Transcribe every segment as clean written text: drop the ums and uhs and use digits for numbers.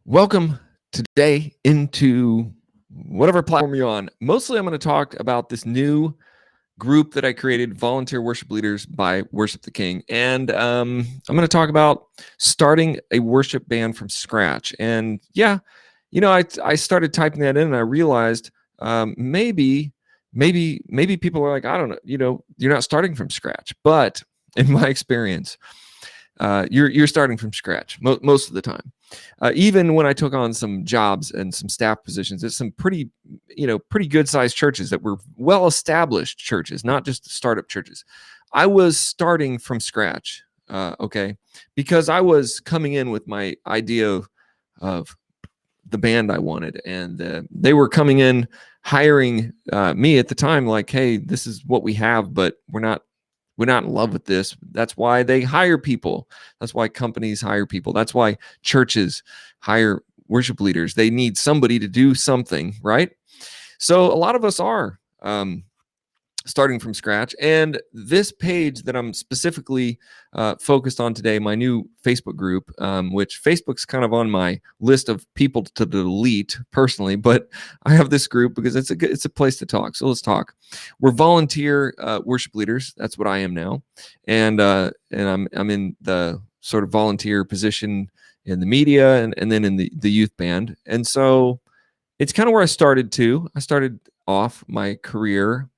Welcome today into whatever platform you're on. Mostly, I'm going to talk about this new group that I created, Volunteer Worship Leaders by Worship the King. And I'm going to talk about starting a worship band from scratch. And yeah, I started typing that in and I realized maybe people are like, I don't know, you're not starting from scratch. But in my experience, you're starting from scratch most of the time. Even when I took on some jobs and some staff positions, it's some pretty good sized churches that were well established churches, not just startup churches. I was starting from scratch, okay, because I was coming in with my idea of the band I wanted, and they were coming in hiring me at the time, like, hey, this is what we have, but we're not in love with this. That's why they hire people. That's why companies hire people. That's why churches hire worship leaders. They need somebody to do something, right? So a lot of us are starting from scratch. And this page that I'm specifically focused on today, my new Facebook group, which Facebook's kind of on my list of people to delete personally, but I have this group because it's a place to talk. So let's talk. We're volunteer worship leaders. That's what I am now, and I'm in the sort of volunteer position in the media and then in the youth band. And so it's kind of where I started too. I started off my career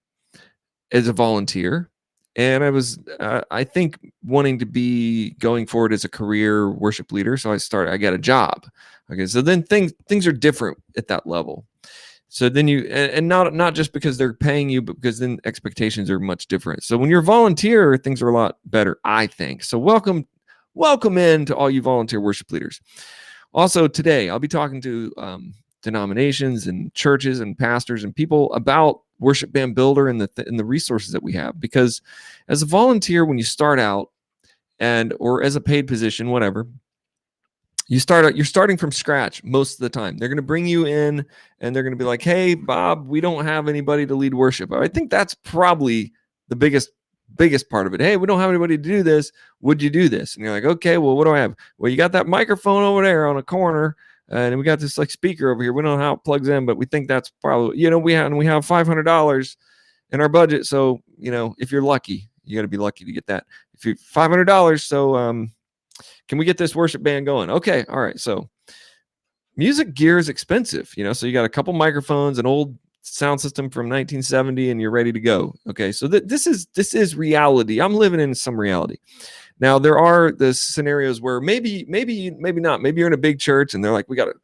as a volunteer, and I was I think wanting to be going forward as a career worship leader. So I got a job. Okay, so then things are different at that level. So then and not just because they're paying you, but because then expectations are much different. So when you're a volunteer, things are a lot better, I think. So welcome in to all you volunteer worship leaders. Also today, I'll be talking to denominations and churches and pastors and people about Worship Band Builder and the resources that we have. Because as a volunteer, when you start out, or as a paid position, whatever, you're starting from scratch most of the time. They're going to bring you in and they're going to be like, hey, Bob, we don't have anybody to lead worship. I think that's probably the biggest part of it. Hey, we don't have anybody to do this. Would you do this? And you're like, okay, well, what do I have? Well, you got that microphone over there on a corner, and we got this like speaker over here. We don't know how it plugs in, but we think that's probably, we have $500 in our budget. So, if you're lucky, you got to be lucky to get that. If you're $500, so can we get this worship band going? Okay, all right. So music gear is expensive, so you got a couple microphones, an old sound system from 1970, and you're ready to go. Okay, so this is reality. I'm living in some reality. Now there are the scenarios where maybe not. Maybe you're in a big church and they're like, we got a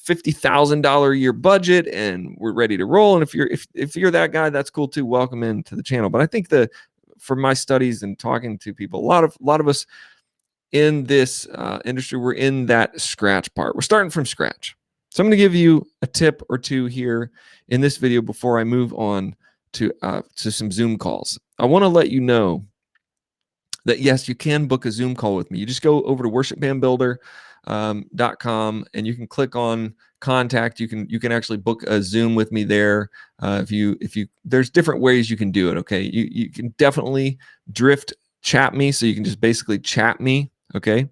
$50,000 a year budget and we're ready to roll. And if you're that guy, that's cool too. Welcome into the channel. But I think from my studies and talking to people, a lot of us in this industry, we're in that scratch part. We're starting from scratch. So I'm going to give you a tip or two here in this video before I move on to some Zoom calls. I want to let you know that yes, you can book a Zoom call with me. You just go over to worshipbandbuilder.com and you can click on contact. You can actually book a Zoom with me there. If you there's different ways you can do it. Okay, you can definitely drift chat me, so you can just basically chat me. Okay,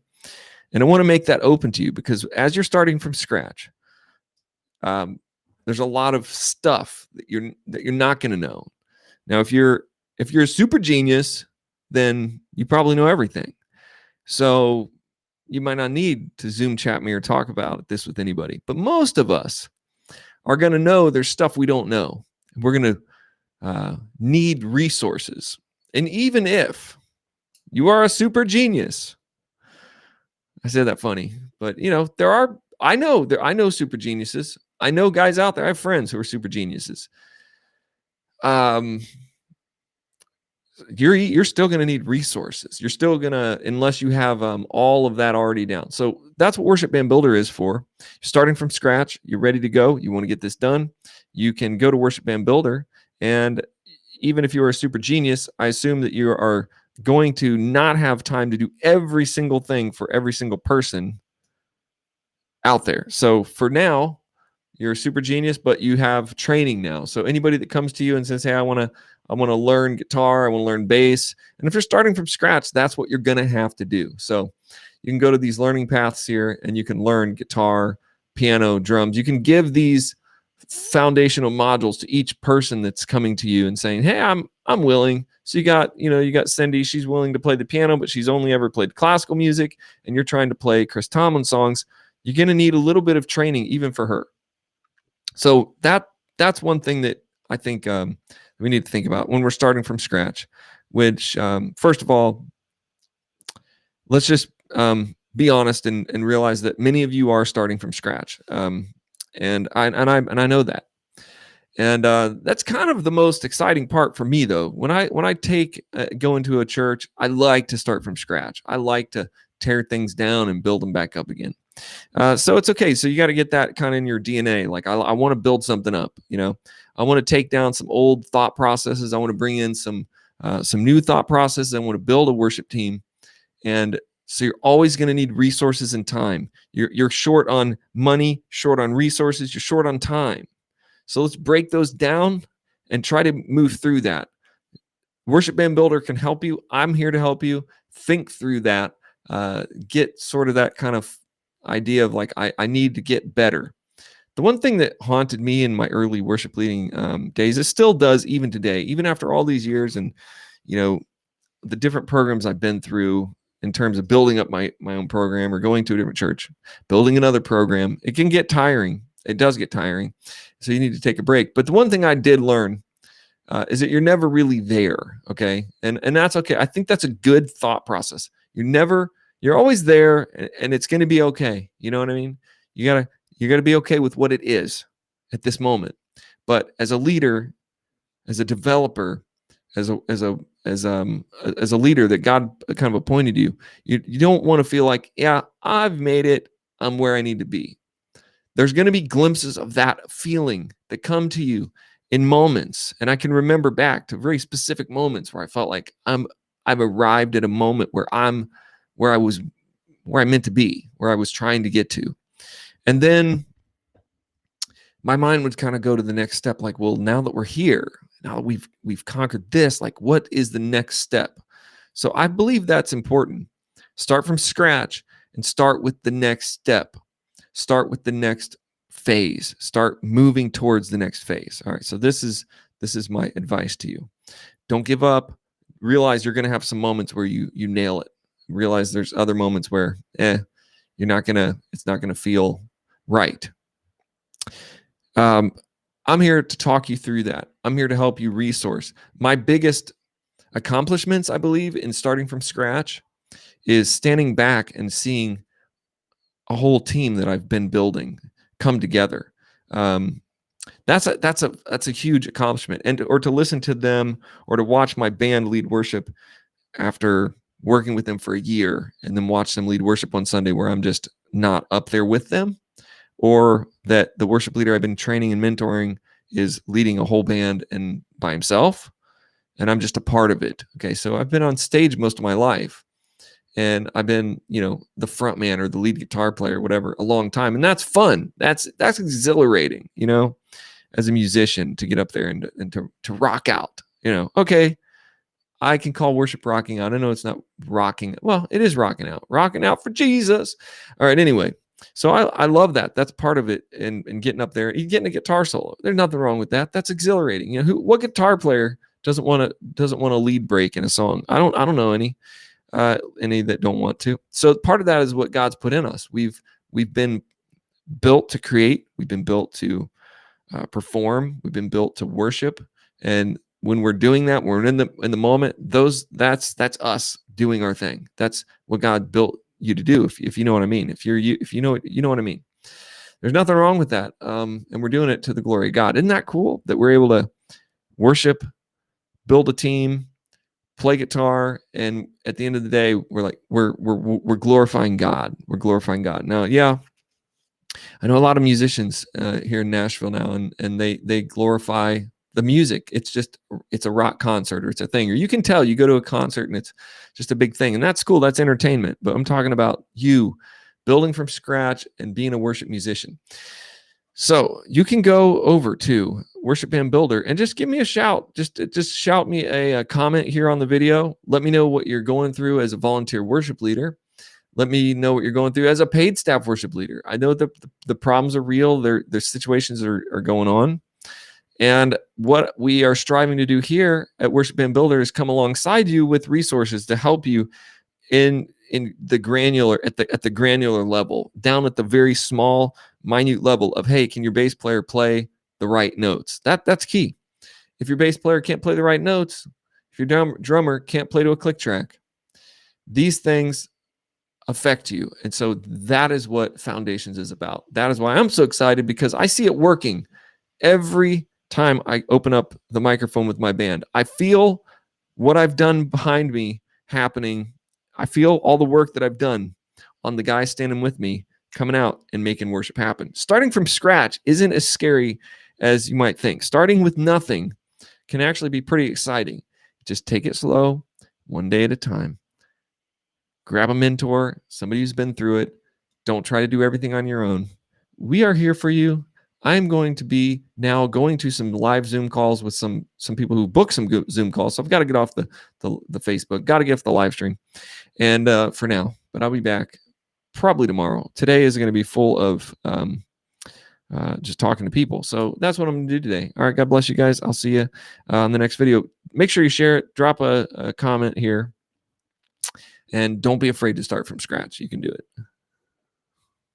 and I want to make that open to you because as you're starting from scratch, there's a lot of stuff that you're not going to know. Now, if you're a super genius, then you probably know everything. So you might not need to Zoom chat me or talk about this with anybody. But most of us are going to know there's stuff we don't know. We're going to need resources. And even if you are a super genius, I said that funny, but I know super geniuses. I know guys out there. I have friends who are super geniuses. You're still going to need resources. You're still going to, unless you have all of that already down. So that's what Worship Band Builder is for. You're starting from scratch. You're ready to go. You want to get this done. You can go to Worship Band Builder. And even if you are a super genius, I assume that you are going to not have time to do every single thing for every single person out there. So for now, you're a super genius, but you have training now. So anybody that comes to you and says, hey, I want to learn guitar, I want to learn bass. And if you're starting from scratch, that's what you're going to have to do. So you can go to these learning paths here and you can learn guitar, piano, drums. You can give these foundational modules to each person that's coming to you and saying, hey, I'm willing. So you got Cindy, she's willing to play the piano, but she's only ever played classical music, and you're trying to play Chris Tomlin songs. You're going to need a little bit of training even for her. So that's one thing that I think we need to think about when we're starting from scratch, which first of all, let's just be honest and realize that many of you are starting from scratch. And I know that. And that's kind of the most exciting part for me, though. When I go into a church, I like to start from scratch. I like to tear things down and build them back up again. So it's okay. So you got to get that kind of in your DNA. Like I want to build something up. I want to take down some old thought processes. I want to bring in some new thought processes. I want to build a worship team. And so you're always going to need resources and time. You're short on money, short on resources, you're short on time. So let's break those down and try to move through that. Worship Band Builder can help you. I'm here to help you think through that, get sort of that kind of idea of like, I need to get better. The one thing that haunted me in my early worship leading days, it still does even today, even after all these years and, the different programs I've been through in terms of building up my own program or going to a different church, building another program, it can get tiring. It does get tiring. So you need to take a break. But the one thing I did learn is that you're never really there. Okay. And that's okay. I think that's a good thought process. You're always there and it's going to be okay. You know what I mean? You gotta be okay with what it is at this moment. But as a leader, as a developer, as a leader that God kind of appointed you don't want to feel like, yeah, I've made it. I'm where I need to be. There's going to be glimpses of that feeling that come to you in moments. And I can remember back to very specific moments where I felt like I've arrived at a moment where where I meant to be, where I was trying to get to. And then my mind would kind of go to the next step. Like, well, now that we're here, now that we've conquered this, like, what is the next step? So I believe that's important. Start from scratch and start with the next step. Start with the next phase. Start moving towards the next phase. All right. So this is my advice to you. Don't give up. Realize you're going to have some moments where you nail it. Realize there's other moments where it's not going to feel right. I'm here to talk you through that. I'm here to help you resource. My biggest accomplishments, I believe, in starting from scratch is standing back and seeing a whole team that I've been building come together. That's a huge accomplishment. Or to listen to them or to watch my band lead worship after working with them for a year and then watch them lead worship on Sunday where I'm just not up there with them, or that the worship leader I've been training and mentoring is leading a whole band and by himself, and I'm just a part of it. Okay, so I've been on stage most of my life, and I've been, the front man or the lead guitar player, whatever, a long time, and that's fun. That's exhilarating, as a musician to get up there and to rock out. Okay, I can call worship rocking out. I know it's not rocking. Well, it is rocking out for Jesus. All right, anyway. So I love that. That's part of it. And getting up there, getting a guitar solo. There's nothing wrong with that. That's exhilarating. What guitar player doesn't want to lead break in a song? I don't know any that don't want to. So part of that is what God's put in us. We've been built to create. We've been built to perform. We've been built to worship. And when we're doing that, we're in the moment. That's us doing our thing. That's what God built you to do, if you know what I mean. If you know what I mean. There's nothing wrong with that. And we're doing it to the glory of God. Isn't that cool that we're able to worship, build a team, play guitar, and at the end of the day, we're glorifying God. We're glorifying God. Now, yeah, I know a lot of musicians here in Nashville now, and they glorify the music. It's a rock concert, or it's a thing, or you can tell you go to a concert and it's just a big thing, and that's cool. That's entertainment. But I'm talking about you building from scratch and being a worship musician. So you can go over to Worship Band Builder and just give me a shout. Just shout me a comment here on the video. Let me know what you're going through as a volunteer worship leader. Let me know what you're going through as a paid staff worship leader. I know the problems are real. Their situations are going on. And what we are striving to do here at Worship Band Builder is come alongside you with resources to help you in the granular at the granular level, down at the very small, minute level of, hey, can your bass player play the right notes? That's key. If your bass player can't play the right notes, if your drummer can't play to a click track, these things affect you. And so that is what Foundations is about. That is why I'm so excited, because I see it working every time I open up the microphone with my band. I feel what I've done behind me happening. I feel all the work that I've done on the guys standing with me coming out and making worship happen. Starting from scratch isn't as scary as you might think. Starting with nothing can actually be pretty exciting. Just take it slow, one day at a time. Grab a mentor, somebody who's been through it. Don't try to do everything on your own. We are here for you. I'm going to be now going to some live Zoom calls with some people who book some Zoom calls. So I've got to get off the Facebook, got to get off the live stream. And for now, but I'll be back probably tomorrow. Today is going to be full of just talking to people. So that's what I'm going to do today. All right. God bless you guys. I'll see you on the next video. Make sure you share it. Drop a comment here. And don't be afraid to start from scratch. You can do it.